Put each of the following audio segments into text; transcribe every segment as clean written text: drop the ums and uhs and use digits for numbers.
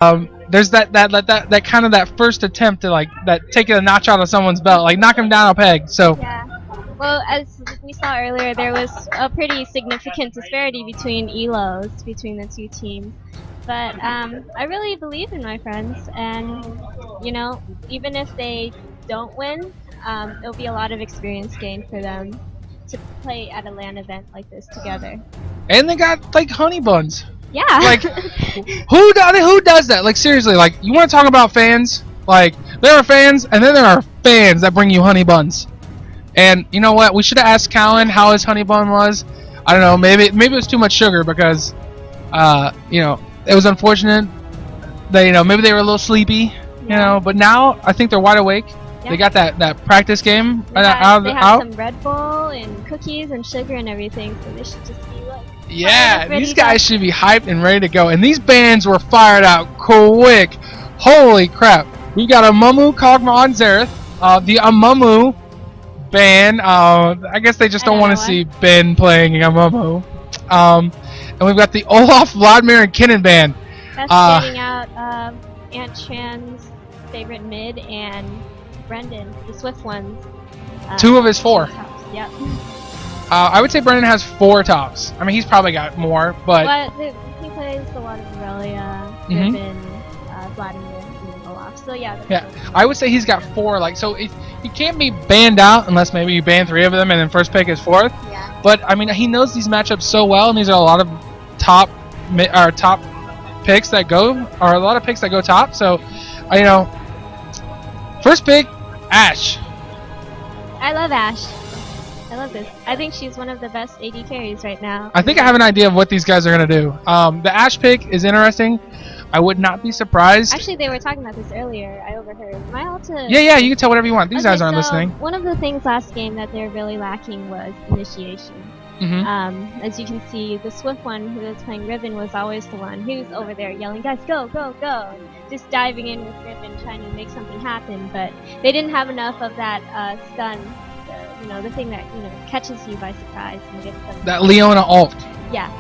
there's that kind of that first attempt to like that taking a notch out of someone's belt, like knock him down a peg. So Yeah. Well, as we saw earlier, there was a pretty significant disparity between elos between the two teams. But I really believe in my friends, and you know, even if they don't win, it'll be a lot of experience gained for them to play at a LAN event like this together. and they got like honey buns. Yeah. Like who does that? Like seriously, like you want to talk about fans? Like there are fans, and then there are fans that bring you honey buns. And you know what? We should have asked Callan how his honey bun was. I don't know. Maybe it was too much sugar because, you know, it was unfortunate. That maybe they were a little sleepy. You know, but now I think they're wide awake. Yeah. They got that practice game they have some Red Bull and cookies and sugar and everything, so they should just be like. Yeah, these guys should be hyped and ready to go. And these bands were fired out quick. Holy crap! We got Amumu, Kog'Maw, and Xerath. The Amumu band. I guess they just don't want to see Ben playing Amumu. And we've got the Olaf, Vladimir, and Kinnan band. That's standing out Ant Chan's favorite mid and Brendan, the Swift ones. 2 of his 4. Yep. I would say Brendan has 4 tops. I mean, he's probably got more, but he plays a lot of Aurelia, Riven, Vladimir, and Olaf. So yeah. Yeah, I would say he's got 4. Like, so he can't be banned out unless maybe you ban 3 of them and then first pick is 4th. Yeah. But I mean, he knows these matchups so well, and these are a lot of top picks that go, or a lot of picks that go top. So, first pick, Ashe. I love Ashe. I love this. I think she's one of the best AD carries right now. I think I have an idea of what these guys are going to do. The Ashe pick is interesting. I would not be surprised. Actually, they were talking about this earlier. I overheard. Am I allowed to... Yeah, you can tell whatever you want. These guys aren't listening. One of the things last game that they're really lacking was initiation. As you can see, the Swift one who was playing Riven was always the one who's over there yelling, guys, go, go, go! Just diving in with Riven, trying to make something happen, but they didn't have enough of that stun, the thing that, catches you by surprise and gets them. That Leona ult. Yeah.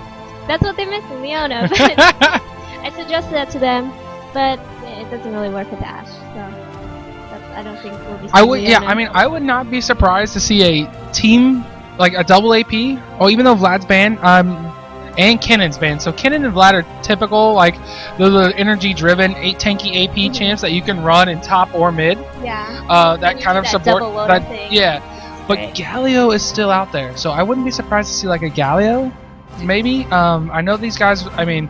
That's what they're missing, Leona. But I suggested that to them, but it doesn't really work with Ashe, so I don't think we'll be seeing Leona. I mean, I would not be surprised to see a team, like a double AP, or even though Vlad's banned, and Kinnan's banned. So Kinnan and Vlad are typical, like the energy-driven 8 tanky AP champs that you can run in top or mid. Yeah. That kind of support. Thing. Yeah. But right. Galio is still out there, so I wouldn't be surprised to see like a Galio, maybe. I know these guys. I mean,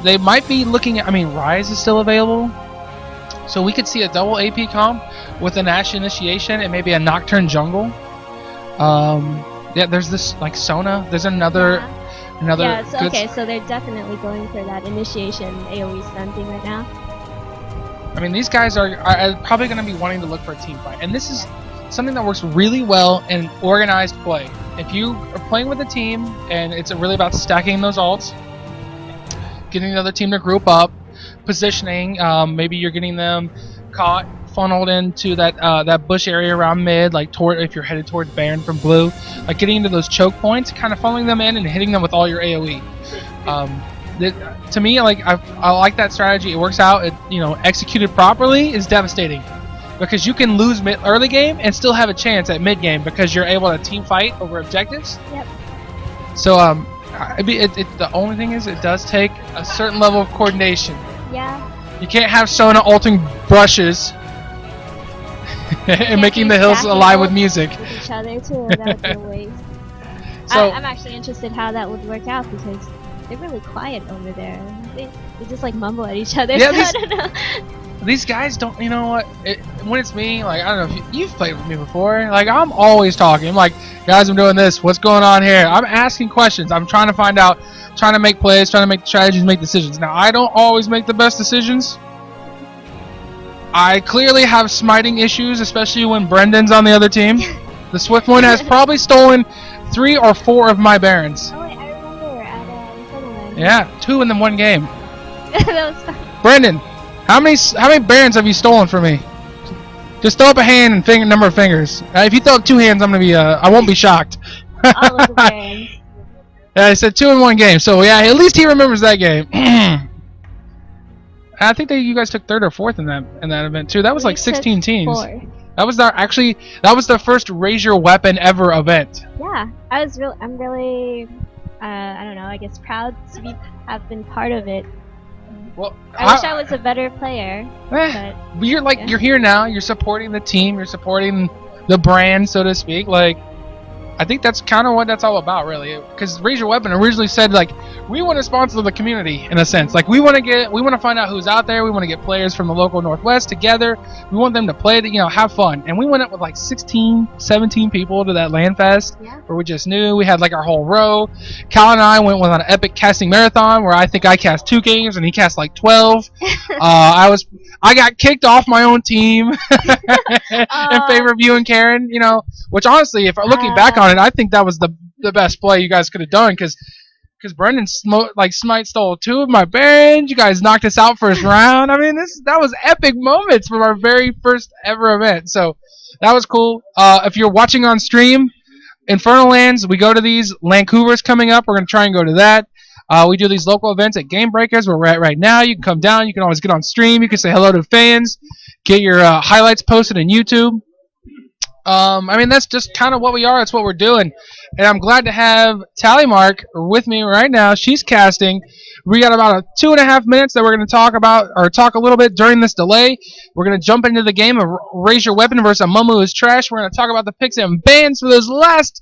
they might be looking at. I mean, Ryze is still available, so we could see a double AP comp with an Ashe initiation and maybe a Nocturne jungle. Yeah, there's this like Sona. There's another. Yeah, so, okay, so they're definitely going for that initiation AoE stun thing right now. I mean, these guys are probably going to be wanting to look for a team fight, and this is something that works really well in organized play. If you are playing with a team and it's really about stacking those ults, getting the other team to group up, positioning, maybe you're getting them caught, funneled into that bush area around mid, like if you're headed towards Baron from blue, like getting into those choke points, kind of funneling them in and hitting them with all your AoE. To me, like I like that strategy. It works out. It, executed properly is devastating because you can lose early game and still have a chance at mid game because you're able to team fight over objectives. Yep. So the only thing is it does take a certain level of coordination. Yeah. You can't have Sona ulting brushes and making the hills alive with music. With each other too. That would be a waste. So I'm actually interested how that would work out because they're really quiet over there. They just like mumble at each other. Yeah, so I don't know. These guys don't. You know what? When it's me, like I don't know if you've played with me before. Like I'm always talking. I'm like, guys, I'm doing this. What's going on here? I'm asking questions. I'm trying to find out. Trying to make plays. Trying to make strategies. Make decisions. Now I don't always make the best decisions. I clearly have smiting issues, especially when Brendan's on the other team. The Swift one has probably stolen 3 or 4 of my Barons. Oh wait, I remember at Tournament. Yeah, 2 in the 1 game. That was fun. Brendan, how many Barons have you stolen from me? Just throw up a hand and number of fingers. If you throw up 2 hands, I'm gonna be I won't be shocked. All of the Barons. Yeah, I said 2 in 1 game, so yeah, at least he remembers that game. I think you guys took 3rd or 4th in that event too. That was like 16 teams. 4. That was the first Raise Your Weapon ever event. Yeah, I'm really I don't know, I guess proud to have been part of it. Well, I wish I was a better player. But you're here now. You're supporting the team. You're supporting the brand, so to speak. Like, I think that's kind of what that's all about, really. Because Raise Your Weapon originally said, like, we want to sponsor the community in a sense. Like, we want to find out who's out there. We want to get players from the local Northwest together. We want them to play, have fun. And we went up with like 16, 17 people to that LAN Fest, where we just knew we had like our whole row. Cal and I went on an epic casting marathon where I think I cast 2 games and he cast like 12. I got kicked off my own team in favor of you and Karen. Which honestly, if looking back on it, I think that was the best play you guys could have done because Brendan Smite stole 2 of my Barons. You guys knocked us out first round. I mean, that was epic moments from our very first ever event. So that was cool. If you're watching on stream, Infernal Lands, we go to these. Vancouver's coming up. We're going to try and go to that. We do these local events at Gamebreakerz where we're at right now. You can come down. You can always get on stream. You can say hello to fans. Get your highlights posted on YouTube. I mean, that's just kind of what we are. That's what we're doing. And I'm glad to have Tallymark with me right now. She's casting. We got about 2.5 minutes that we're going to talk about, or talk a little bit during this delay. We're going to jump into the game of Raise Your Weapon versus Amumu is Trash. We're going to talk about the picks and bans for those last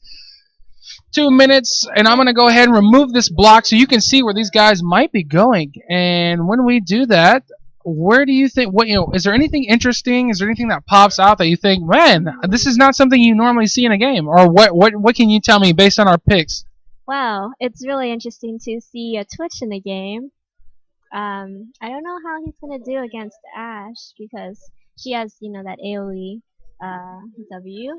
2 minutes. And I'm going to go ahead and remove this block so you can see where these guys might be going. And when we do that, where do you think, is there anything interesting? Is there anything that pops out that you think, man, this is not something you normally see in a game? Or what can you tell me based on our picks? Wow, it's really interesting to see a Twitch in the game. I don't know how he's going to do against Ash because she has, that AoE W,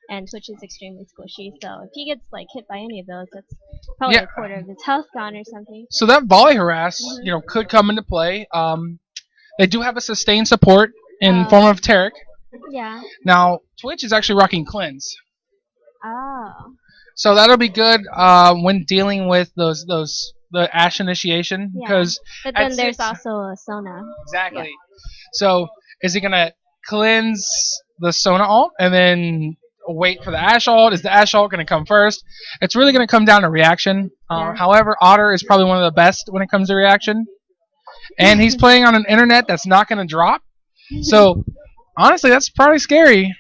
and Twitch is extremely squishy. So if he gets hit by any of those, that's probably a quarter of his health gone or something. So that volley harass, could come into play. They do have a sustained support in form of Tarek. Yeah. Now, Twitch is actually rocking Cleanse. Oh. So that'll be good when dealing with the Ash initiation. Because but then there's also a Sona. Exactly. Yeah. So is he going to cleanse the Sona ult and then wait for the Ash ult? Is the Ash ult going to come first? It's really going to come down to reaction. However, Otter is probably one of the best when it comes to reaction. And he's playing on an internet that's not going to drop. So, honestly, that's probably scary.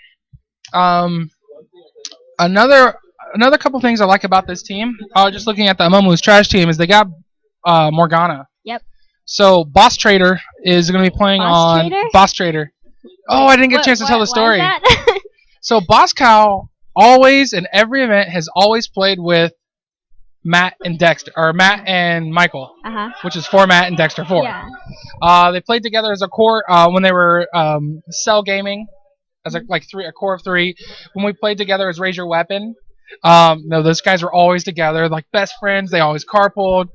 Another couple things I like about this team, just looking at the Amumu's Trash team, is they got Morgana. Yep. So, Boss Trader is going to be playing Boss Trader. Oh, I didn't get a chance to tell the story. Why is that? So, Boss Cow always, in every event, has always played with Matt and Dexter, or Matt and Michael, which is 4 Matt and Dexter 4. Yeah. They played together as a core when they were Cell Gaming, as a core of 3. When we played together as Raise Your Weapon, those guys were always together, like best friends. They always carpooled.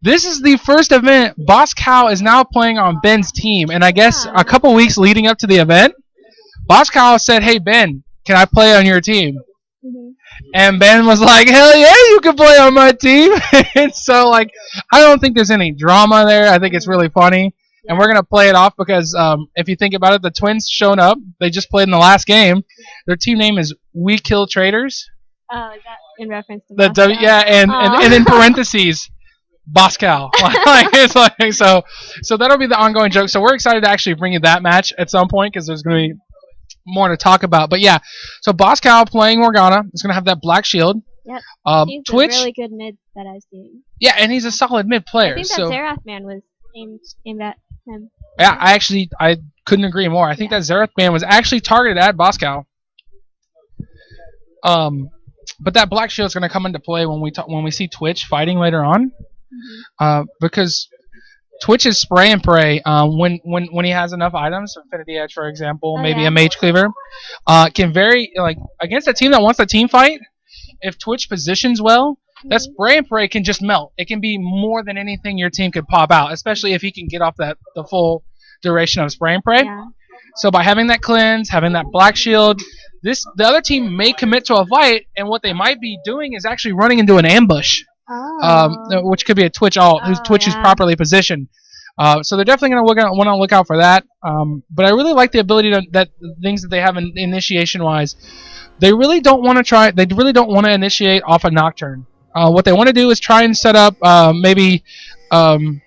This is the first event. Boss Cow is now playing on Ben's team, and I guess a couple weeks leading up to the event, Boss Cow said, "Hey Ben, can I play on your team?" And Ben was like, hell yeah, you can play on my team. And so, I don't think there's any drama there. I think it's really funny. And we're going to play it off because if you think about it, the Twins shown up. They just played in the last game. Their team name is We Kill Traitors. Oh, is that in reference to the Boss Cow? Yeah, and in parentheses, Boss Cow. So that'll be the ongoing joke. So we're excited to actually bring you that match at some point because there's going to be more to talk about. But yeah, so Boss Cow playing Morgana is going to have that black shield. Yep. He's Twitch, a really good mid that I've seen. Yeah, and he's a solid mid player. I think that Xerath man was aimed at him. Yeah, I couldn't agree more. I think that Xerath man was actually targeted at Boss Cow. But that black shield is going to come into play when we see Twitch fighting later on, because Twitch is spray and pray. When he has enough items, Infinity Edge, for example, maybe a Mage Cleaver, can vary against a team that wants a team fight. If Twitch positions well, that spray and pray can just melt. It can be more than anything your team could pop out, especially if he can get off the full duration of spray and pray. Yeah. So by having that cleanse, having that black shield, the other team may commit to a fight, and what they might be doing is actually running into an ambush. Which could be a Twitch ult, whose Twitch is properly positioned. So they're definitely going to want to look out for that. But I really like the ability that things that they have initiation wise. They really don't want to try. They really don't want to initiate off a Nocturne. What they want to do is try and set up maybe. And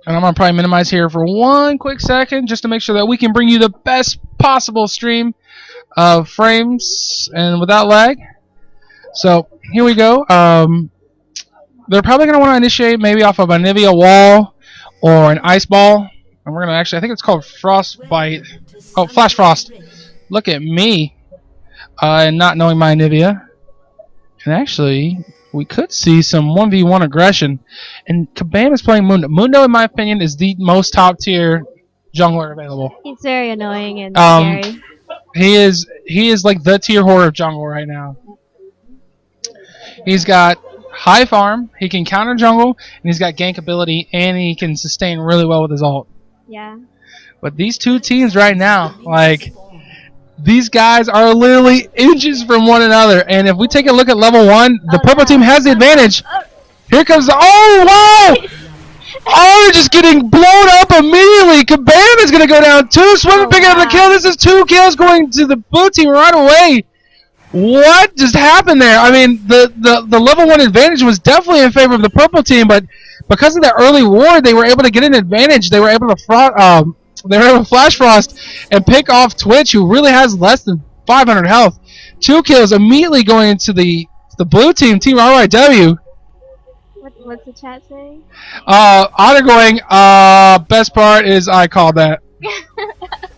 I'm going to probably minimize here for one quick second just to make sure that we can bring you the best possible stream of frames and without lag. So here we go. They're probably going to want to initiate maybe off of a Nivea wall or an ice ball. And we're going to actually, I think it's called Frostbite. Oh, Flash Frost. Look at me. And not knowing my Nivea. And actually, we could see some 1v1 aggression. And Kabam is playing Mundo. Mundo, in my opinion, is the most top tier jungler available. He's very annoying and scary. He is like the tier whore of jungle right now. He's got high farm, he can counter jungle, and he's got gank ability, and he can sustain really well with his ult. Yeah. But these two teams right now, like, these guys are literally inches from one another. And if we take a look at level 1, the purple team has the advantage. Here comes the... Oh, wow! Oh, they're just getting blown up immediately. Kabam is going to go down 2. Swimming picking up the kill. This is 2 kills going to the blue team right away. What just happened there? I mean, the level 1 advantage was definitely in favor of the purple team, but because of the early ward, they were able to get an advantage. They were able to flash frost and pick off Twitch, who really has less than 500 health. 2 kills immediately going into the blue team, Team RyW. What's the chat saying? Otter going, best part is I called that.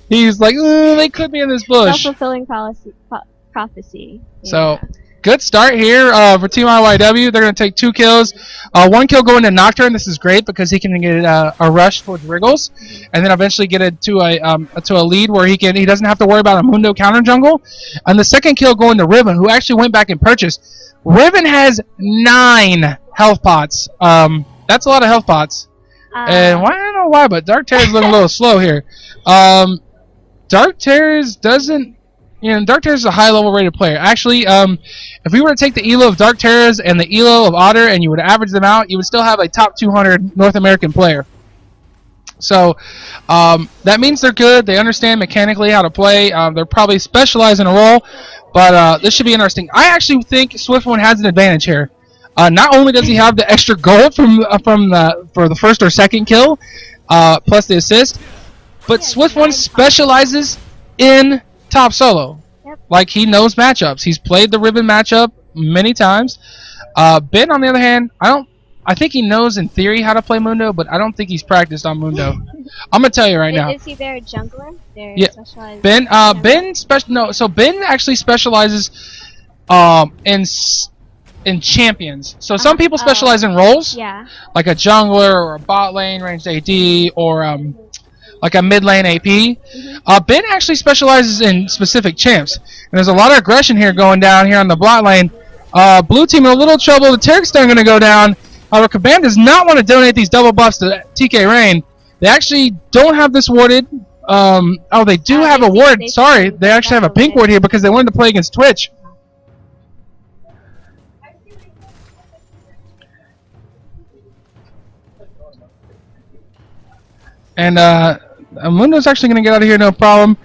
He's like, they could be in this bush. Self-fulfilling prophecy. Yeah. So, good start here for Team RyW. They're going to take 2 kills. 1 kill going to Nocturne. This is great because he can get a rush towards Wriggles, and then eventually get it to a lead where he doesn't have to worry about a Mundo counter jungle. And the second kill going to Riven, who actually went back and purchased. Riven has 9 health pots. That's a lot of health pots. And I don't know why, but Dark Terror's looking a little slow here. Dark Terror's doesn't. Dark Terror's is a high-level rated player. Actually, if we were to take the elo of Dark Terror's and the elo of Otter and you were to average them out, you would still have a top 200 North American player. So that means they're good. They understand mechanically how to play. They're probably specialized in a role, but this should be interesting. I actually think Swift1 has an advantage here. Not only does he have the extra gold for the first or second kill, plus the assist, but Swift1 specializes in top solo. Yep. Like, he knows matchups. He's played the Ribbon matchup many times. Ben, on the other hand, I think he knows in theory how to play Mundo, but I don't think he's practiced on Mundo. I'm gonna tell you right now. Is he their jungler? Yeah. Specialized Ben. So Ben actually specializes in champions. So some people specialize in roles. Yeah. Like a jungler or a bot lane ranged AD or like a mid lane AP. Ben actually specializes in specific champs. And there's a lot of aggression here going down here on the bot lane. Blue team in a little trouble. The Turks are going to go down. However, Kabam does not want to donate these double buffs to TK Rain. They actually don't have this warded. They do have a ward. Sorry, they actually have a pink ward here because they wanted to play against Twitch. And Mundo's actually going to get out of here, no problem.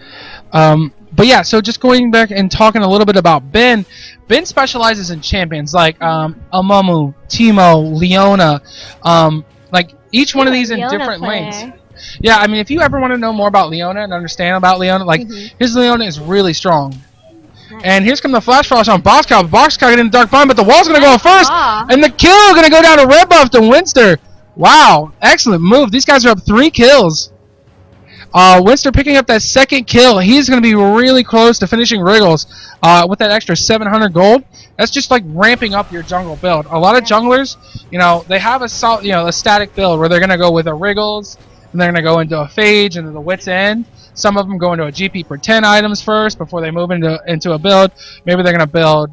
But yeah, so just going back and talking a little bit about Ben. Ben specializes in champions like Amumu, Teemo, Leona. Like each one of these in different lanes. Yeah, I mean, if you ever want to know more about Leona and understand about Leona, like his Leona is really strong. Nice. And here's come the Flash Frost on Boxcow. Boxcow getting in the Dark Bind, but the wall's going to go first. And the kill going to go down to Red Buff to Winster. Wow, excellent move. These guys are up 3 kills. Winster picking up that second kill. He's going to be really close to finishing Wriggles with that extra 700 gold. That's just like ramping up your jungle build. A lot of junglers, they have a static build where they're going to go with a Wriggles, and they're going to go into a Phage and then the Wit's End. Some of them go into a GP for 10 items first before they move into a build. Maybe they're going to build,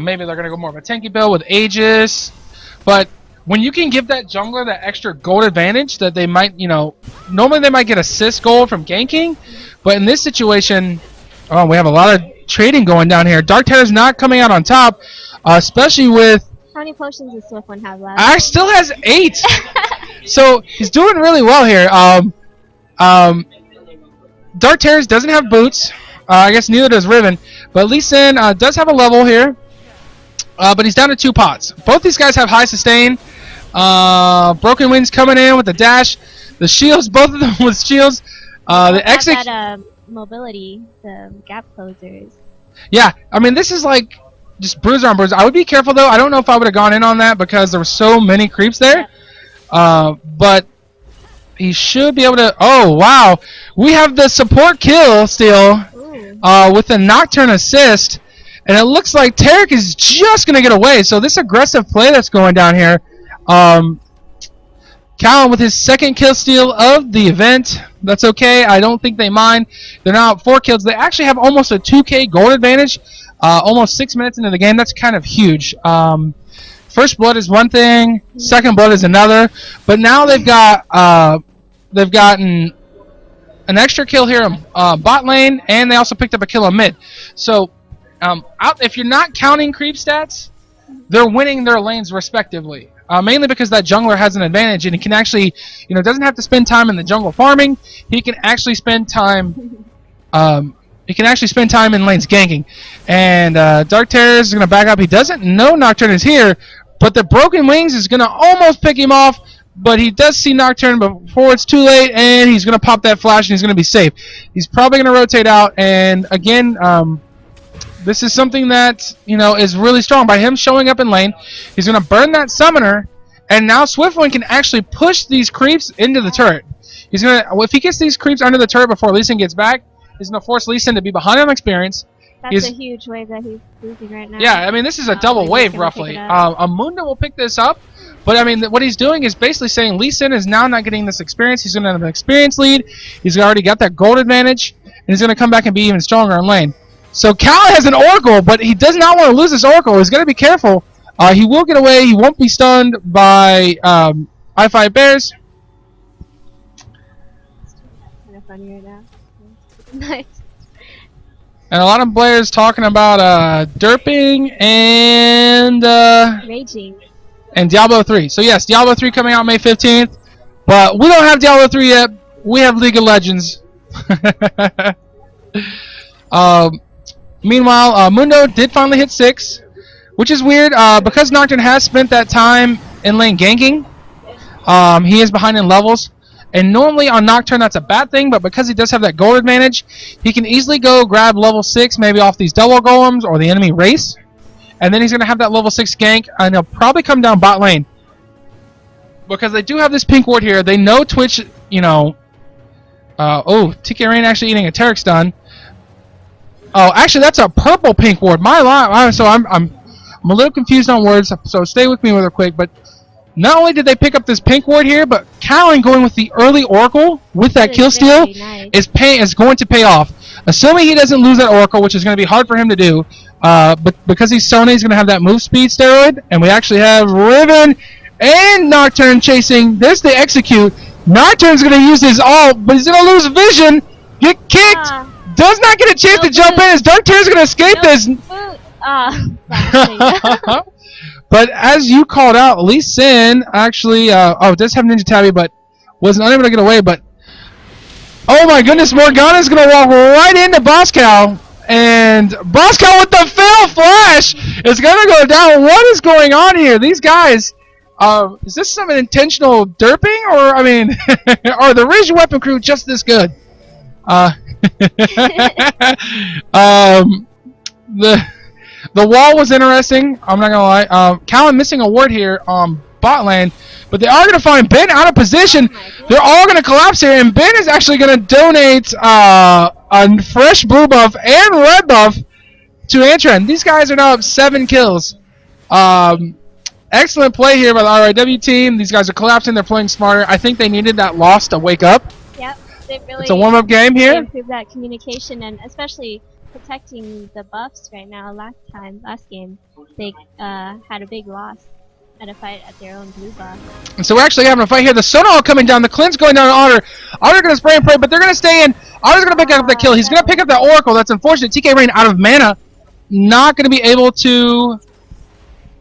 maybe they're going to go more of a tanky build with Aegis. But when you can give that jungler that extra gold advantage that they might, normally they might get assist gold from ganking, but in this situation, we have a lot of trading going down here. Dark Terror's not coming out on top, especially with How many potions does Swift One have left? Ash still has 8. So he's doing really well here. Dark Terrors doesn't have boots. I guess neither does Riven. But Lee Sin does have a level here. But he's down to 2 pots. Both these guys have high sustain. Broken Wings coming in with the dash. The shields, both of them with shields. The exit. That mobility, the gap closers. Yeah, I mean this is like just bruiser on bruiser. I would be careful though. I don't know if I would have gone in on that because there were so many creeps there. Yep. But he should be able to. Oh wow, we have the support kill still with the Nocturne assist, and it looks like Tarek is just gonna get away. So this aggressive play that's going down here. Callum with his 2nd kill steal of the event. That's okay. I don't think they mind. They're now at 4 kills. They actually have almost a 2K gold advantage. Almost 6 minutes into the game. That's kind of huge. First blood is one thing. Second blood is another. But now they've gotten an extra kill here in bot lane, and they also picked up a kill on mid. So if you're not counting creep stats, they're winning their lanes respectively. Mainly because that jungler has an advantage, and he can actually, doesn't have to spend time in the jungle farming. He can actually spend time. He can actually spend time in lanes ganking. And Dark Terrors is going to back up. He doesn't know Nocturne is here, but the Broken Wings is going to almost pick him off. But he does see Nocturne before it's too late, and he's going to pop that flash, and he's going to be safe. He's probably going to rotate out, and again. This is something that, is really strong. By him showing up in lane, he's going to burn that summoner, and now Swiftwind can actually push these creeps into the turret. He's going to, if he gets these creeps under the turret before Lee Sin gets back, he's going to force Lee Sin to be behind on experience. That's a huge wave that he's losing right now. Yeah, I mean, this is a double wave, roughly. Amumu will pick this up, but I mean, what he's doing is basically saying Lee Sin is now not getting this experience. He's going to have an experience lead. He's already got that gold advantage, and he's going to come back and be even stronger in lane. So Cal has an Oracle, but he does not want to lose this Oracle. He's going to be careful. He will get away. He won't be stunned by I5 Bears. Kind of funny right now. Nice. And a lot of players talking about derping and raging. And Diablo 3. So yes, Diablo 3 coming out May 15th. But we don't have Diablo 3 yet. We have League of Legends. Meanwhile, Mundo did finally hit 6, which is weird because Nocturne has spent that time in lane ganking. He is behind in levels, and normally on Nocturne that's a bad thing, but because he does have that gold advantage, he can easily go grab level 6 maybe off these double golems or the enemy race, and then he's going to have that level 6 gank, and he'll probably come down bot lane. Because they do have this pink ward here. They know Twitch, oh, TK Rain actually eating a Tarek stun. Oh, actually, that's a purple pink ward. My line. So I'm a little confused on words. So stay with me real quick. But not only did they pick up this pink ward here, but Callan going with the early Oracle with that kill steal is going to pay off. Assuming he doesn't lose that Oracle, which is going to be hard for him to do. But because he's Sony, he's going to have that move speed steroid, and we actually have Riven and Nocturne chasing. There's the execute. Nocturne's going to use his ult, but he's going to lose vision. Get kicked. Does not get a chance to jump in as Dark Terror's going to escape this. But as you called out, Lee Sin actually, does have Ninja Tabby, but was unable to get away. But oh my goodness, Morgana's going to walk right into Boscow. And Boscow with the fail flash is going to go down. What is going on here? These guys, is this some intentional derping? Or, I mean, are the Raise Your Weapon crew just this good? The wall was interesting. I'm not gonna lie. Callan missing a ward here on bot lane, but they are gonna find Ben out of position. They're all gonna collapse here, and Ben is actually gonna donate a fresh blue buff and red buff to Antron. These guys are now up 7 kills. Excellent play here by the RyW team. These guys are collapsing. They're playing smarter. I think they needed that loss to wake up. Yep. Really it's a warm-up game here. Improve that communication and especially protecting the buffs right now. Last game, they had a big loss at a fight at their own blue buff. And so we're actually having a fight here. The Sonal coming down. The Clint's going down to Otter. Otter going to spray and pray, but they're going to stay in. Otter's going to pick up that kill. He's going to pick up that Oracle. That's unfortunate. TK Rain out of mana. Not going to be able to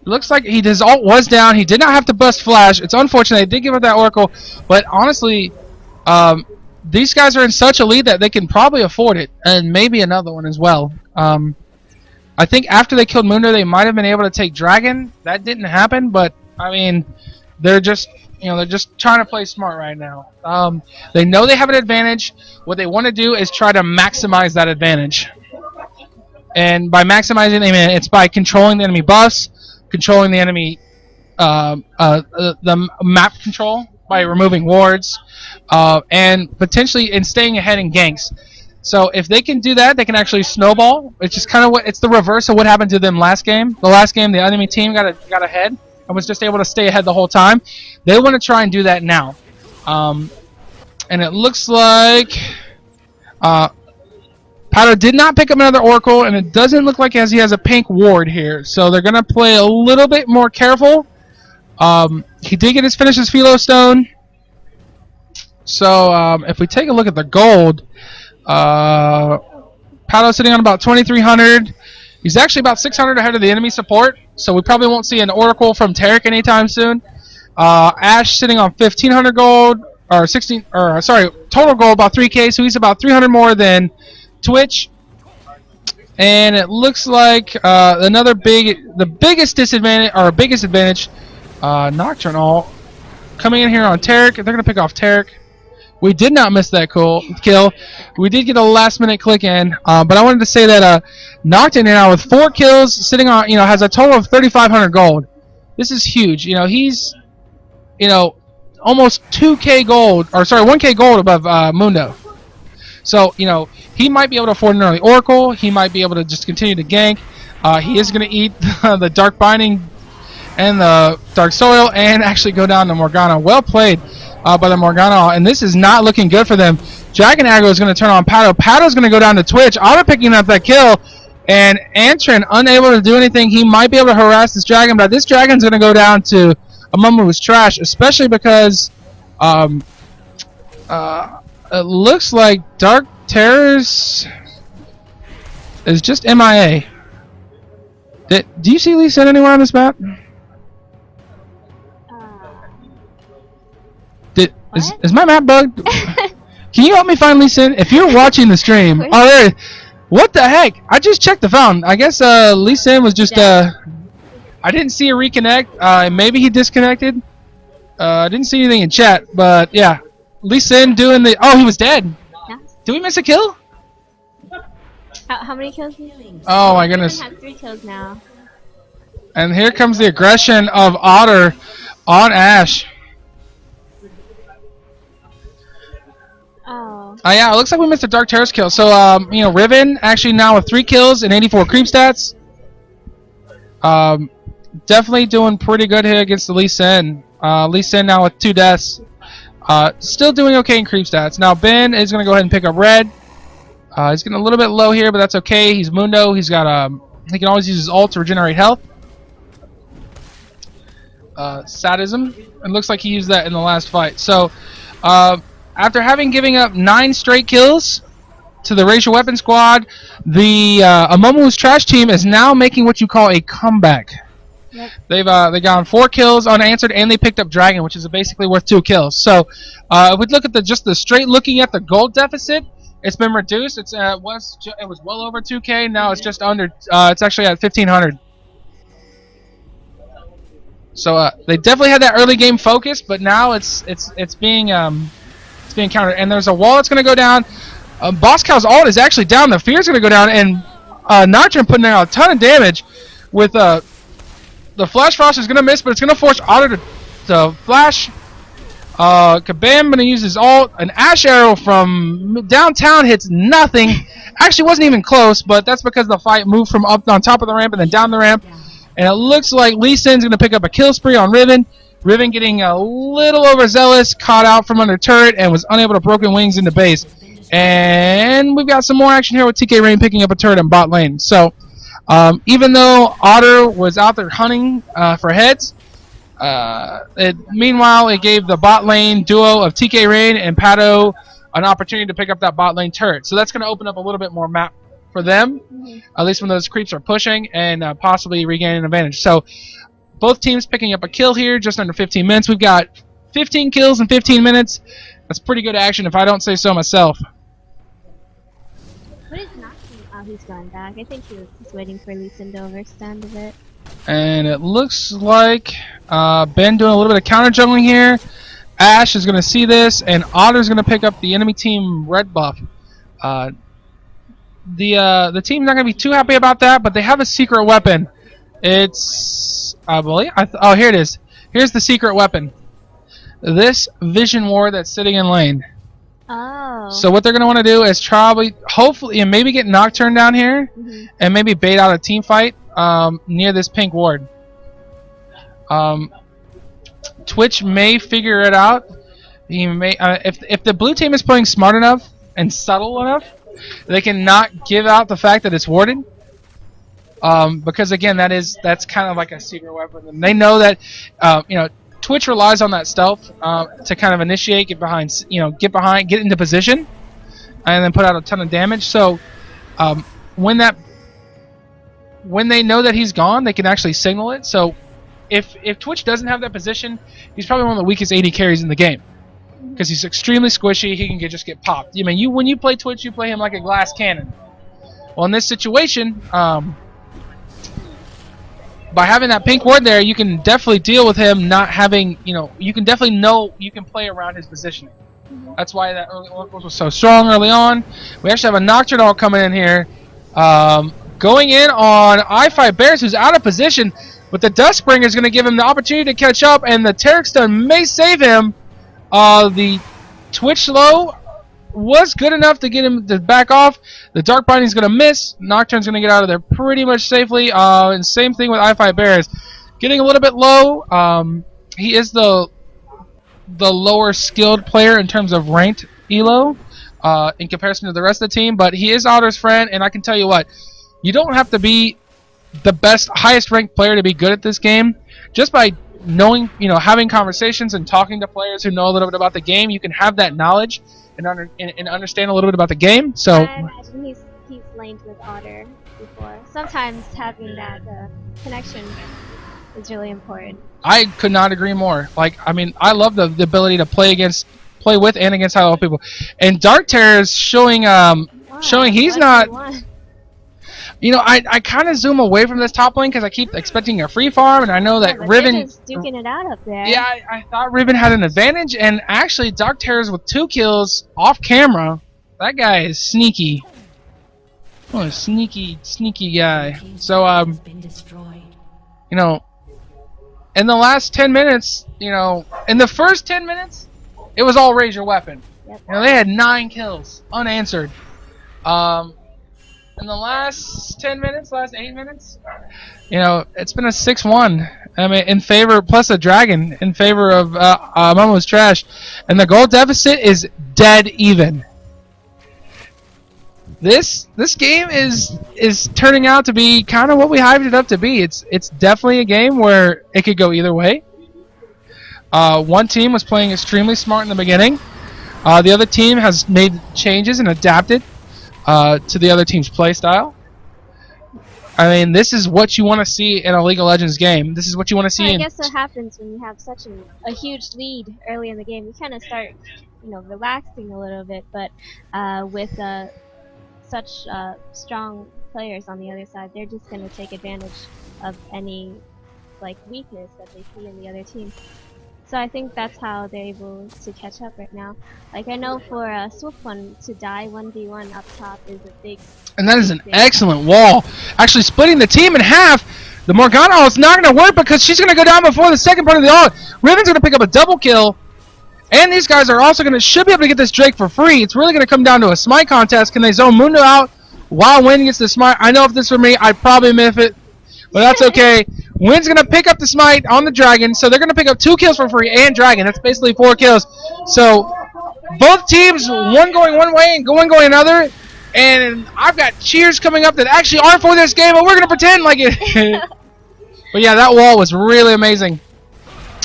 looks like his ult was down. He did not have to bust flash. It's unfortunate. They did give up that Oracle, but honestly, these guys are in such a lead that they can probably afford it, and maybe another one as well. I think after they killed Mundo, they might have been able to take Dragon. That didn't happen, but I mean, they're just trying to play smart right now. They know they have an advantage. What they want to do is try to maximize that advantage. And by maximizing, I mean it's by controlling the enemy buffs, controlling the enemy the map control by removing wards, and potentially staying ahead in ganks. So if they can do that, they can actually snowball. It's just kind of it's the reverse of what happened to them last game. The last game, the enemy team got ahead and was just able to stay ahead the whole time. They want to try and do that now. And it looks like Pato did not pick up another Oracle, and it doesn't look like he has a pink ward here. So they're going to play a little bit more careful. He did get his finishes Philo Stone. So if we take a look at the gold, Pato's sitting on about 2,300. He's actually about 600 ahead of the enemy support, so we probably won't see an Oracle from Tarek anytime soon. Ash sitting on 1,500 gold, or total gold about 3K, so he's about 300 more than Twitch. And it looks like the biggest advantage, Nocturnal coming in here on Tarek. They're going to pick off Tarek. We did not miss that kill. We did get a last-minute click in, but I wanted to say that Nocturne now with 4 kills, sitting on, has a total of 3,500 gold. This is huge. He's, almost 2K gold, or sorry, 1K gold above Mundo. So, he might be able to afford an early Oracle. He might be able to just continue to gank. He is going to eat the Dark Binding and the Dark Soil and actually go down to Morgana. Well played by the Morgana, and this is not looking good for them. Dragon Aggro is going to turn on Pato. Pato's going to go down to Twitch. Auto picking up that kill, and Antron unable to do anything. He might be able to harass this Dragon, but this Dragon's going to go down to Amumu's trash, especially because it looks like Dark Terrors is just MIA. Do you see Lee Sin anywhere on this map? Is my map bugged? Can you help me find Lee Sin? If you're watching the stream, what the heck? I just checked the phone. I guess Lee Sin was just I didn't see a reconnect. Maybe he disconnected. I didn't see anything in chat, but yeah, Lee Sin doing the. Oh, he was dead. Yeah. Did we miss a kill? How many kills? Oh my goodness. We have 3 kills now. And here comes the aggression of Otter on Ash. Oh yeah, it looks like we missed a Dark Terrace kill. So, Riven actually now with 3 kills and 84 creep stats. Definitely doing pretty good here against the Lee Sin. Lee Sin now with 2 deaths. Still doing okay in creep stats. Now Ben is going to go ahead and pick up red. He's getting a little bit low here, but that's okay. He's Mundo. He's got he can always use his ult to regenerate health. Sadism. It looks like he used that in the last fight. So, after giving up 9 straight kills to the Raise Your Weapon squad, the Amumu's trash team is now making what you call a comeback. Yep. They've gone 4 kills unanswered, and they picked up Dragon, which is basically worth 2 kills. So, if we look at the straight looking at the gold deficit, it's been reduced. It was well over 2K. Now it's just under. It's actually at 1,500. So they definitely had that early game focus, but now it's being countered. And there's a wall that's going to go down. Boss Cow's ult is actually down. The Fear's going to go down, and Nocturne putting out a ton of damage with the Flash Frost is going to miss, but it's going to force Otter to flash. Kabam going to use his ult. An Ash Arrow from downtown hits nothing. Actually wasn't even close, but that's because the fight moved from up on top of the ramp and then down the ramp. And it looks like Lee Sin's going to pick up a kill spree on Riven. Riven getting a little overzealous, caught out from under turret, and was unable to broken wings into base. And we've got some more action here with TK Rain picking up a turret in bot lane. So, even though Otter was out there hunting for heads, meanwhile, it gave the bot lane duo of TK Rain and Pato an opportunity to pick up that bot lane turret. So that's going to open up a little bit more map for them, at least when those creeps are pushing and possibly regaining an advantage. So both teams picking up a kill here, just under 15 minutes. We've got 15 kills in 15 minutes. That's pretty good action if I don't say so myself. What is Noxie? Oh, he's going back. I think he was just waiting for Lee Sin to overstand a bit. And it looks like Ben doing a little bit of counter jungling here. Ash is going to see this, and Otter's going to pick up the enemy team red buff. The team's not going to be too happy about that, but they have a secret weapon. It's, I believe, oh, here it is. Here's the secret weapon. This Vision Ward that's sitting in lane. Oh. So what they're going to want to do is hopefully, and maybe get Nocturne down here, and maybe bait out a team fight near this pink ward. Twitch may figure it out. He may, if the blue team is playing smart enough and subtle enough, they can not give out the fact that it's warded. Because again, that's kind of like a secret weapon, and they know that Twitch relies on that stealth to kind of initiate, get into position, and then put out a ton of damage. So when they know that he's gone, they can actually signal it. So if Twitch doesn't have that position, he's probably one of the weakest AD carries in the game because he's extremely squishy. He can just get popped. I mean, when you play Twitch, you play him like a glass cannon. Well, in this situation, by having that pink ward there, you can definitely deal with him not having, you can definitely know you can play around his positioning. That's why that early oracles was so strong early on. We actually have a Nocturne all coming in here. Going in on RyW's, who's out of position, but the Duskbringer is going to give him the opportunity to catch up, and the Taric Stun may save him. The Twitch slow was good enough to get him to back off. The Dark Binding is going to miss. Nocturne's going to get out of there pretty much safely. And same thing with RyW's. Getting a little bit low. He is the lower skilled player in terms of ranked elo in comparison to the rest of the team, but he is Otter's friend, and I can tell you what, you don't have to be the highest ranked player to be good at this game. Just by knowing, having conversations and talking to players who know a little bit about the game, you can have that knowledge and understand a little bit about the game. So I imagine he's laned with Otter before. Sometimes having that connection is really important. I could not agree more. I love the ability to play with and against high level people. And Dark Terror is showing he's not. I kind of zoom away from this top lane because I keep expecting a free farm, and I know that Riven is duking it out up there. Yeah, I thought Riven had an advantage, and actually Dark Terror's with 2 kills off camera. That guy is sneaky. Oh, a sneaky guy. So in the last 10 minutes, in the first 10 minutes, it was all raise your weapon. Yep. They had 9 kills unanswered. In the last 10 minutes, last 8 minutes, it's been a 6-1. I mean, in favor, plus a dragon, in favor of Amumu's trash. And the goal deficit is dead even. This game is turning out to be kind of what we hyped it up to be. It's definitely a game where it could go either way. One team was playing extremely smart in the beginning. The other team has made changes and adapted to the other team's play style. I mean, this is what you want to see in a League of Legends game. This is what you want to see. I guess what happens when you have such a huge lead early in the game, you kind of start, relaxing a little bit. But with such strong players on the other side, they're just going to take advantage of any weakness that they see in the other team. So I think that's how they're able to catch up right now. I know for a Swift one to die 1v1 up top is a big. And that is an excellent wall. Actually splitting the team in half. The Morgana ult is not going to work because she's going to go down before the second part of the ult. Riven's going to pick up a double kill. And these guys are also should be able to get this Drake for free. It's really going to come down to a smite contest. Can they zone Mundo out while Win gets the smite? I know if this were me, I'd probably miss it. But that's okay. Win's going to pick up the smite on the dragon, so they're going to pick up 2 kills for free and dragon. That's basically 4 kills. So both teams, one going one way and one going another. And I've got cheers coming up that actually aren't for this game, but we're going to pretend like it. But yeah, that wall was really amazing.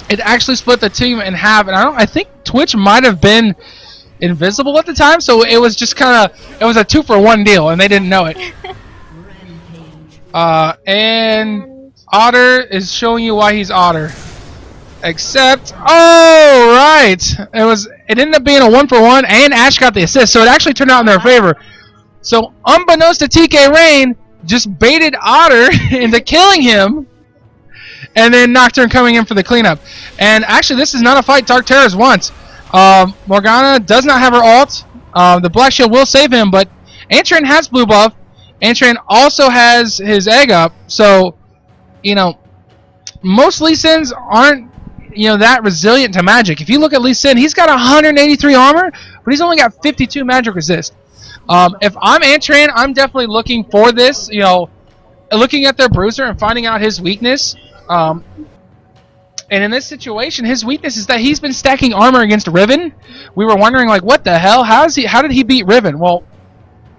It actually split the team in half, and I think Twitch might have been invisible at the time, so it was just kind of, it was a 2-for-1 deal, and they didn't know it. And Otter is showing you why he's Otter. Except, oh right, it ended up being a 1-for-1, and Ash got the assist, so it actually turned out in their favor. So unbeknownst to TK Rain, just baited Otter into killing him, and then Nocturne coming in for the cleanup. And actually, this is not a fight Dark Terrors wants. Morgana does not have her ult. The Black Shield will save him, but Antran has blue buff. Antran also has his egg up, so you know most Lee Sins aren't that resilient to magic. If you look at Lee Sin, he's got 183 armor, but he's only got 52 magic resist. If I'm Antran, I'm definitely looking for this, looking at their bruiser and finding out his weakness. And in this situation, his weakness is that he's been stacking armor against Riven. We were wondering, like, what the hell? How did he beat Riven? Well,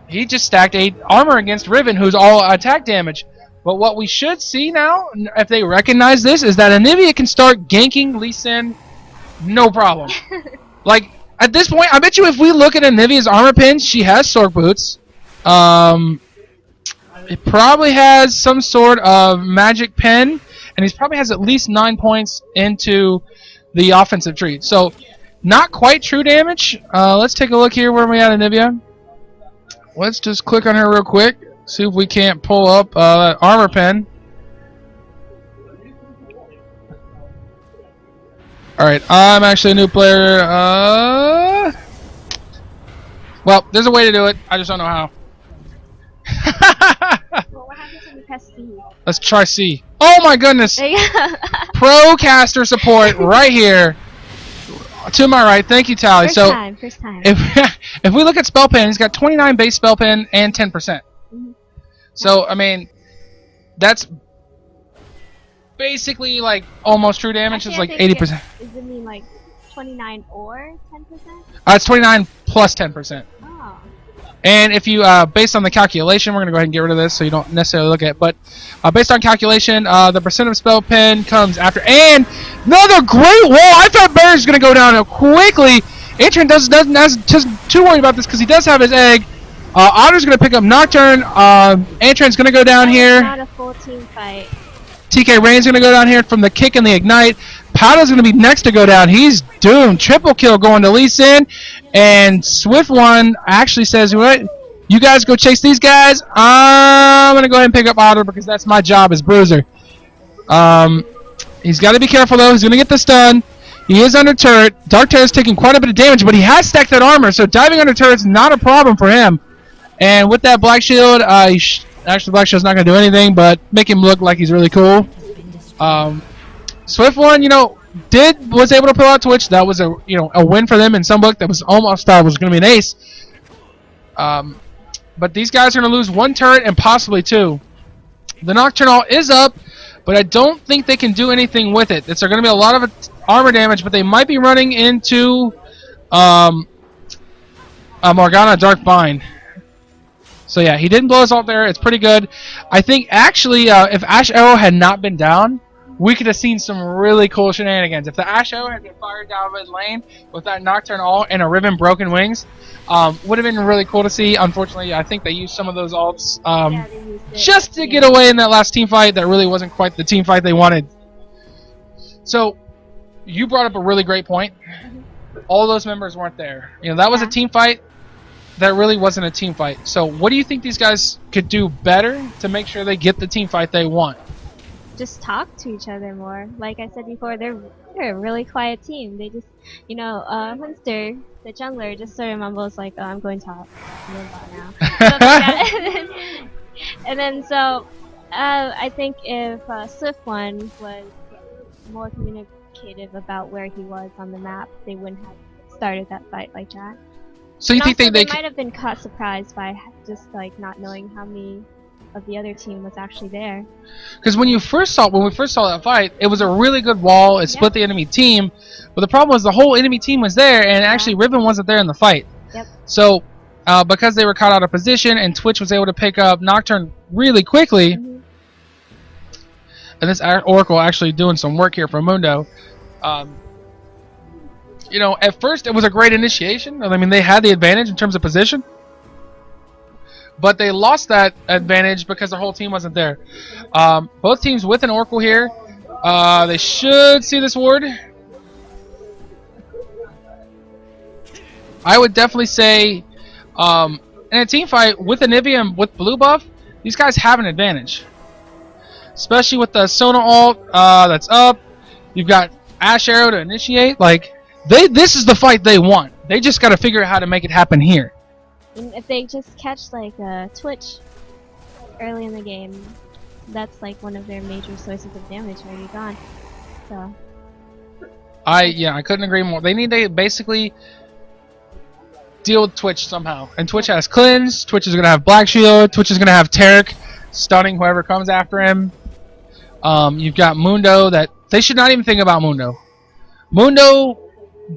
he just stacked 8 armor against Riven, who's all attack damage. But what we should see now, if they recognize this, is that Anivia can start ganking Lee Sin, no problem. Like, at this point, I bet you if we look at Anivia's armor pins, she has Sork Boots. It probably has some sort of magic pen, and he probably has at least 9 points into the offensive tree. So, not quite true damage. Let's take a look here where we at Anivia. Let's just click on her real quick. See if we can't pull up that armor pen. Alright, I'm actually a new player. Well, there's a way to do it. I just don't know how. Well, what happens when you press C? Let's try C. Oh my goodness! There you go. Pro caster support right here. To my right. Thank you, Tally. First time. If we look at spell pen, he's got 29 base spell pen and 10%. So, I mean, that's basically like almost true damage. It's like 80%. Does it mean like 29 or 10%? It's 29 plus 10%. Oh. And if you, based on the calculation, we're going to go ahead and get rid of this so you don't necessarily look at it. But based on calculation, the percent of spell pen comes after. And another great wall! I thought Bear's going to go down quickly. Antran doesn't just too worried about this because he does have his egg. Otter's going to pick up Nocturne. Antran's going to go down here. Not a full team fight. TK Rain's going to go down here from the kick and the ignite. Powder's going to be next to go down. He's doomed. Triple kill going to Lee Sin. And Swift One actually says, "What? You guys go chase these guys. I'm going to go ahead and pick up Otter because that's my job as Bruiser." He's got to be careful, though. He's going to get the stun. He is under turret. Dark Terror's taking quite a bit of damage, but he has stacked that armor, so diving under turret's not a problem for him. And with that Black Shield, actually Black Shield's not going to do anything but make him look like he's really cool. Swift One, was able to pull out Twitch. That was a win for them in some book. That was almost was going to be an ace. But these guys are going to lose 1 turret and possibly 2. The Nocturnal is up, but I don't think they can do anything with it. It's going to be a lot of armor damage, but they might be running into Morgana Dark Bind. So yeah, he didn't blow his ult there. It's pretty good. I think actually, if Ash Arrow had not been down, we could have seen some really cool shenanigans. If the Ash Arrow had been fired down mid lane with that Nocturne ult and a Riven Broken Wings, would have been really cool to see. Unfortunately, I think they used some of those ults just to get away in that last team fight. That really wasn't quite the team fight they wanted. So, you brought up a really great point. All those members weren't there. That was a team fight. That really wasn't a team fight. So what do you think these guys could do better to make sure they get the team fight they want? Just talk to each other more. Like I said before, they're a really quiet team. They just, Hunster, the jungler, just sort of mumbles like, "Oh, I'm going top. I'm going bot now." And then I think if Swift One was more communicative about where he was on the map, they wouldn't have started that fight like that. So you think they might have been caught surprised by just like not knowing how many of the other team was actually there. Because when we first saw that fight, it was a really good wall. It split the enemy team, but the problem was the whole enemy team was there, and actually Riven wasn't there in the fight. Yep. So because they were caught out of position, and Twitch was able to pick up Nocturne really quickly, and this Oracle actually doing some work here for Mundo. At first it was a great initiation. I mean, they had the advantage in terms of position. but they lost that advantage because the whole team wasn't there. Both teams with an Oracle here. They should see this ward. I would definitely say in a team fight with Anivia and with blue buff, these guys have an advantage. Especially with the Sona ult that's up. You've got Ash Arrow to initiate. Like, this is the fight they want. They just got to figure out how to make it happen here. And if they just catch like Twitch early in the game, that's like one of their major sources of damage already gone. So. I couldn't agree more. They need to basically deal with Twitch somehow. And Twitch has Cleanse. Twitch is going to have Black Shield. Twitch is going to have Tarek stunning whoever comes after him. You've got Mundo that they should not even think about Mundo. Mundo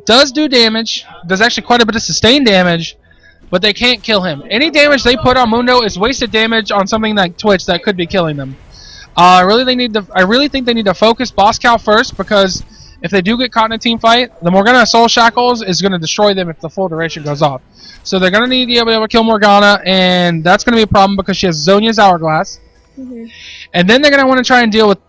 does do damage, does actually quite a bit of sustained damage, but they can't kill him. Any damage they put on Mundo is wasted damage on something like Twitch that could be killing them. I really think they need to focus Boss Cow first, because if they do get caught in a team fight, the Morgana Soul Shackles is going to destroy them if the full duration goes off. So they're going to need to be able to kill Morgana, and that's going to be a problem because she has Zhonya's Hourglass. And then they're going to want to try and deal with...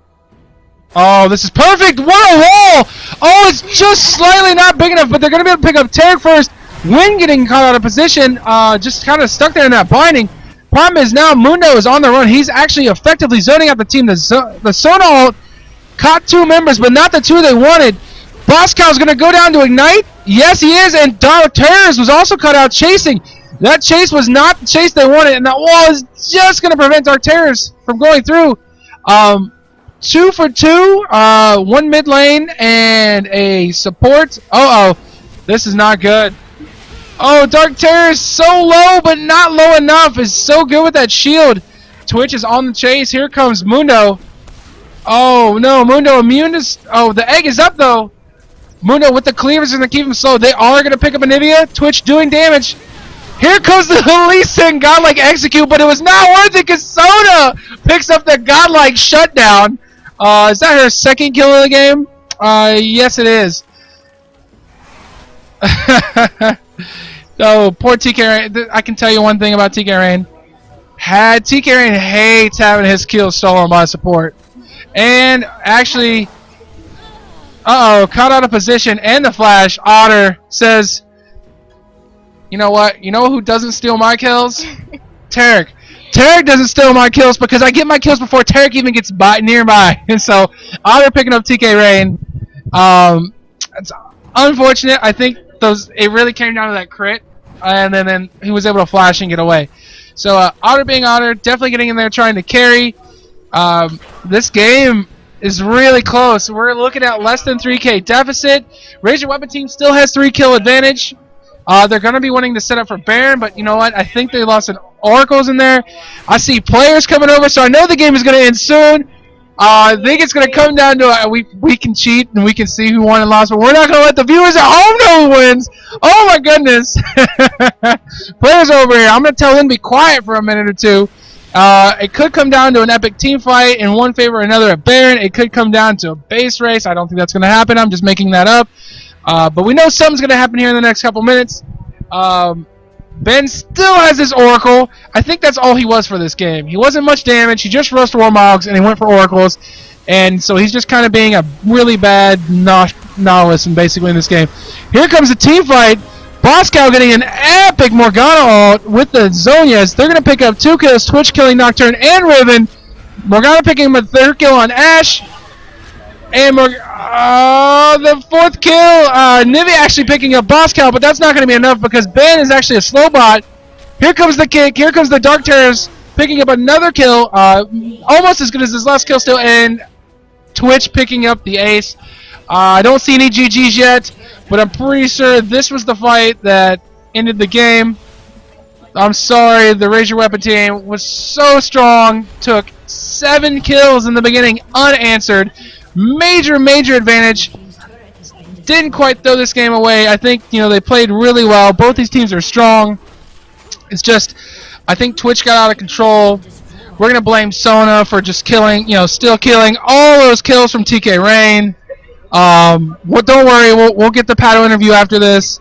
Oh, this is perfect! What a wall! Oh, it's just slightly not big enough, but they're going to be able to pick up Tarek first when getting caught out of position, just kind of stuck there in that binding. Problem is now Mundo is on the run. He's actually effectively zoning out the team. The Sona ult caught two members, but not the two they wanted. Boskow's going to go down to Ignite. Yes, he is, and Dark Terrors was also cut out chasing. That chase was not the chase they wanted, and that wall is just going to prevent Dark Terrors from going through. 2 for 2, one mid lane, and a support. This is not good. Oh, Dark Terror is so low, but not low enough. Is so good with that shield. Twitch is on the chase. Here comes Mundo. Oh, no, Mundo immune to... Oh, the egg is up, though. Mundo with the cleavers is going to keep him slow. They are going to pick up Anivia. Twitch doing damage. Here comes the Lee Sin godlike execute, but it was not worth it because Sona picks up the godlike shutdown. Is that her second kill of the game? Yes, it is. Oh, poor TK Rain. I can tell you one thing about TK Rain. TK Rain hates having his kills stolen by support. And actually, caught out of position and the flash. Otter says, you know what? You know who doesn't steal my kills? Tarek. Tarek doesn't steal my kills because I get my kills before Tarek even gets nearby. And so, Otter picking up TK Rain. It's unfortunate. I think it really came down to that crit. And then he was able to flash and get away. So, Otter being Otter, definitely getting in there trying to carry. This game is really close. We're looking at less than 3k deficit. Raise Your Weapon team still has 3 kill advantage. They're going to be wanting to set up for Baron, but you know what? I think they lost an Oracles in there. I see players coming over, so I know the game is going to end soon. I think it's going to come down to we can cheat and we can see who won and lost, but we're not going to let the viewers at home know who wins. Oh my goodness. Players over here. I'm going to tell them to be quiet for a minute or two. It could come down to an epic team fight in one favor or another at Baron. It could come down to a base race. I don't think that's going to happen. I'm just making that up. But we know something's going to happen here in the next couple minutes. Ben still has his Oracle. I think that's all he was for this game. He wasn't much damage. He just rushed Warmogs and he went for Oracles. And so he's just kind of being a really bad novice basically in this game. Here comes the team fight. Boskow getting an epic Morgana ult with the Zhonyas. They're going to pick up 2 kills. Twitch killing Nocturne and Riven. Morgana picking up a 3rd kill on Ash. And the 4th kill. Nivea actually picking up Boskow, but that's not going to be enough because Ben is actually a slow bot. Here comes the kick. Here comes the Dark Terrors picking up another kill. Almost as good as his last kill still. And Twitch picking up the ace. I don't see any GGs yet, but I'm pretty sure this was the fight that ended the game. I'm sorry, the Raise Your Weapon team was so strong. Took 7 kills in the beginning unanswered. Major advantage. Didn't quite throw this game away. I think they played really well. Both these teams are strong. It's just I think Twitch got out of control. We're gonna blame Sona for just killing, still killing all those kills from TK Rain. Don't worry, we'll get the Pato interview after this.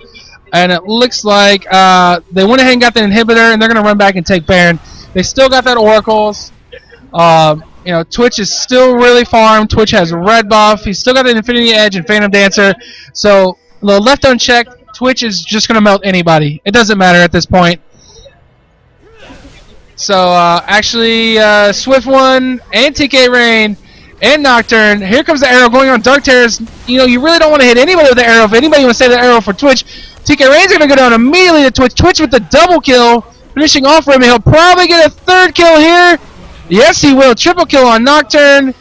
And it looks like they went ahead and got the inhibitor, and they're going to run back and take Baron. They still got that Oracles. Twitch is still really farmed. Twitch has red buff. He's still got an Infinity Edge and Phantom Dancer. So, the left unchecked, Twitch is just going to melt anybody. It doesn't matter at this point. So, Swift One and TK Rain and Nocturne. Here comes the arrow going on Dark Terrors. You really don't want to hit anybody with the arrow. If anybody wants to save the arrow for Twitch, TK Rain's going to go down immediately to Twitch. Twitch with the double kill, finishing off Raven. He'll probably get a third kill here. Yes, he will. Triple kill on Nocturne.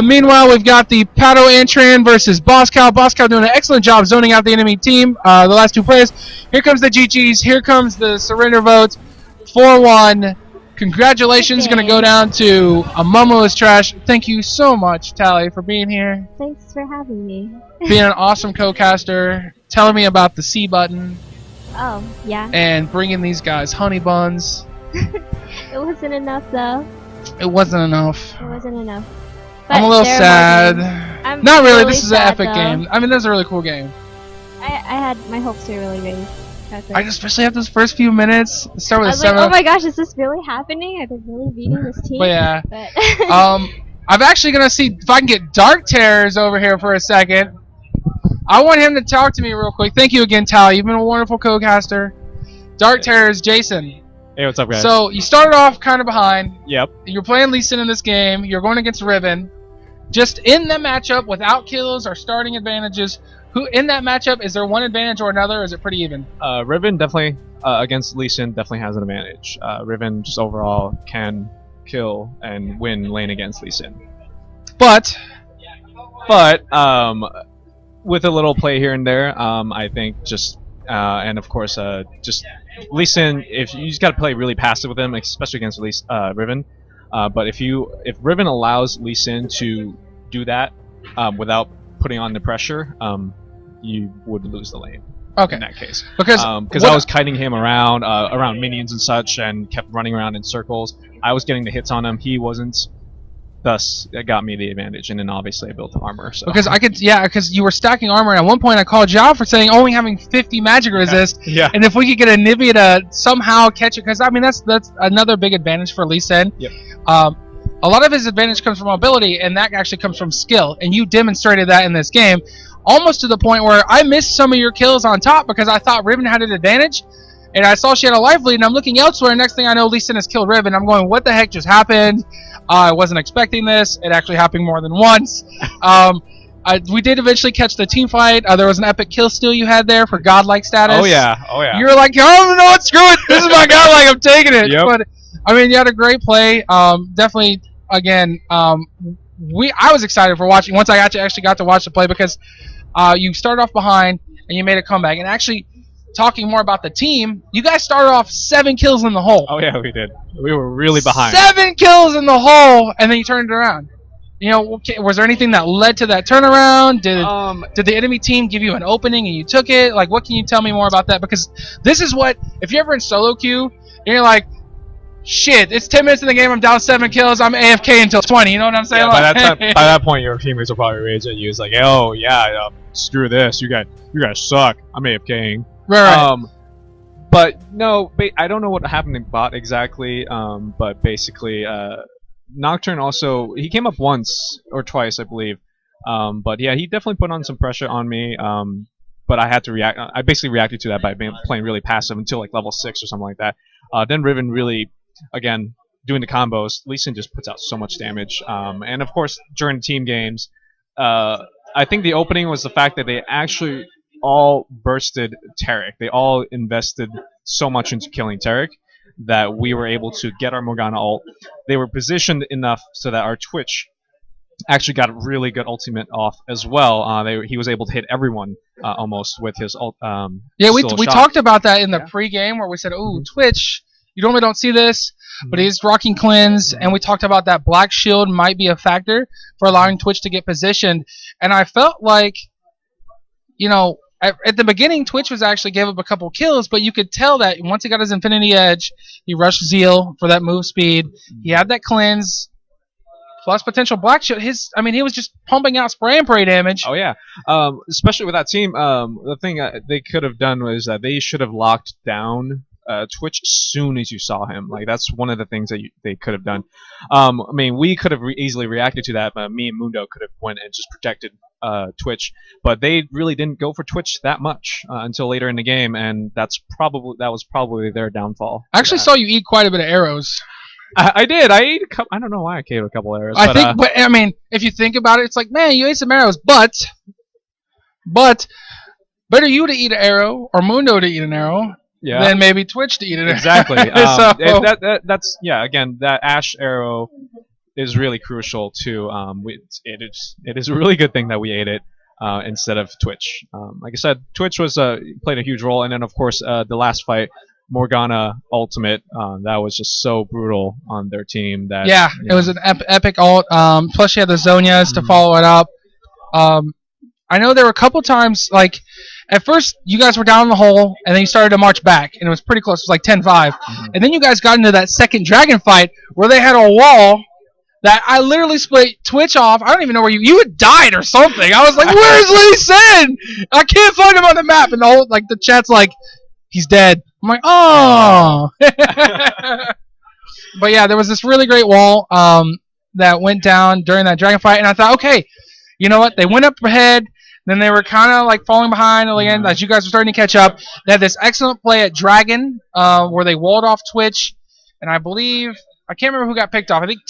Meanwhile, we've got the Pato Antran versus Boss Cow. Boss Cow doing an excellent job zoning out the enemy team, the last two players. Here comes the GGs. Here comes the surrender vote. 4-1. Congratulations. Going to go down to Amumu is trash. Thank you so much, Tally, for being here. Thanks for having me. Being an awesome co-caster. Telling me about the C button. Oh, yeah. And bringing these guys honey buns. It wasn't enough, though. It wasn't enough. It wasn't enough. But I'm a little sad. I'm Not really. really This is an sad, epic though. game. I mean, this is a really cool game. I had my hopes were really raised. Especially after those first few minutes. Start with I a was like, 7. oh my gosh, is this really happening? Are they really beating this team? But yeah. But I'm actually gonna see if I can get Dark Terrors over here for a second. I want him to talk to me real quick. Thank you again, Tally. You've been a wonderful co-caster. Dark Terrors, Jason. Hey, what's up, guys? So you started off kind of behind. Yep. You're playing Lee Sin in this game. You're going against Riven. Just in the matchup, without kills or starting advantages, who in that matchup, is there one advantage or another, or is it pretty even? Riven definitely, against Lee Sin, definitely has an advantage. Riven just overall can kill and win lane against Lee Sin. But with a little play here and there, I think just, and of course, just Lee Sin, if you just got to play really passive with him, especially against Riven. But if Riven allows Lee Sin to do that without putting on the pressure, you would lose the lane. Okay. In that case, because I was kiting him around minions and such, and kept running around in circles. I was getting the hits on him. He wasn't. Thus, it got me the advantage, and then obviously I built the armor. So. Because you were stacking armor, and at one point I called you out for saying only having 50 magic resist. Yeah. And if we could get a Nivea to somehow catch it, because I mean that's another big advantage for Lee Sin. Yep. A lot of his advantage comes from ability, and that actually comes from skill, and you demonstrated that in this game, almost to the point where I missed some of your kills on top because I thought Riven had an advantage, and I saw she had a life lead, and I'm looking elsewhere, and next thing I know, Lee Sin has killed Riven. I'm going, what the heck just happened? I wasn't expecting this. It actually happened more than once. We did eventually catch the team fight. There was an epic kill steal you had there for godlike status. Oh yeah. You were like, oh no, screw it. This is my godlike. I'm taking it. Yep. But I mean, you had a great play. Definitely, again, I was excited for watching once I actually got to watch the play because you started off behind and you made a comeback. And actually, talking more about the team, you guys started off 7 kills in the hole. Oh yeah, we did. We were really behind. 7 kills in the hole, and then you turned it around. Was there anything that led to that turnaround? Did the enemy team give you an opening and you took it? Like, what can you tell me more about that? Because this is what, if you're ever in solo queue, and you're like, shit, it's 10 minutes in the game, I'm down 7 kills, I'm AFK until 20, you know what I'm saying? Yeah, like, by that point, your teammates will probably rage at you. It's like, oh yeah, screw this, you guys suck. I'm AFKing. Right. But no, I don't know what happened to bot exactly. But basically, Nocturne also, he came up once or twice, I believe. But yeah, he definitely put on some pressure on me. But I had to react. I basically reacted to that by playing really passive until like level 6 or something like that. Then Riven really, again, doing the combos. Lee Sin just puts out so much damage. And of course, during team games, I think the opening was the fact that they actually all bursted Taric. They all invested so much into killing Taric that we were able to get our Morgana ult. They were positioned enough so that our Twitch actually got a really good ultimate off as well. He was able to hit everyone almost with his ult. Yeah, we talked about that in the pre-game where we said, "Ooh, Twitch, you normally don't see this, but he's rocking cleanse," and we talked about that black shield might be a factor for allowing Twitch to get positioned. And I felt like, at the beginning, Twitch gave up a couple kills, but you could tell that once he got his Infinity Edge, he rushed Zeal for that move speed. He had that cleanse. plus potential black shield. I mean, he was just pumping out spray and pray damage. Oh yeah, especially with that team. The thing they could have done was that they should have locked down Twitch as soon as you saw him. Like that's one of the things that they could have done. I mean, we could have easily reacted to that, but me and Mundo could have went and just protected Twitch, but they really didn't go for Twitch that much until later in the game, and that was probably their downfall. I actually saw you eat quite a bit of arrows. I did. I ate a couple. I don't know why I ate a couple arrows. But I mean, if you think about it, it's like, man, you ate some arrows, but better you to eat an arrow or Mundo to eat an arrow. Yeah. Then maybe Twitch to eat it. Exactly. That's again, that Ash arrow is really crucial too. It is a really good thing that we ate it instead of Twitch. Like I said, Twitch played a huge role, and then of course the last fight, Morgana ultimate, that was just so brutal on their team. That it was an epic ult. Plus she had the Zonias to follow it up. I know there were a couple times, like, at first you guys were down in the hole, and then you started to march back, and it was pretty close. It was like 10-5. And then you guys got into that second dragon fight where they had a wall that I literally split Twitch off. I don't even know where you had died or something. I was like, where's Lee Sin? I can't find him on the map. And the chat's like, he's dead. I'm like, oh. But yeah, there was this really great wall that went down during that dragon fight, and I thought, okay, you know what? They went up ahead. Then they were kind of like falling behind again as you guys were starting to catch up. They had this excellent play at Dragon where they walled off Twitch, and I can't remember who got picked off. I think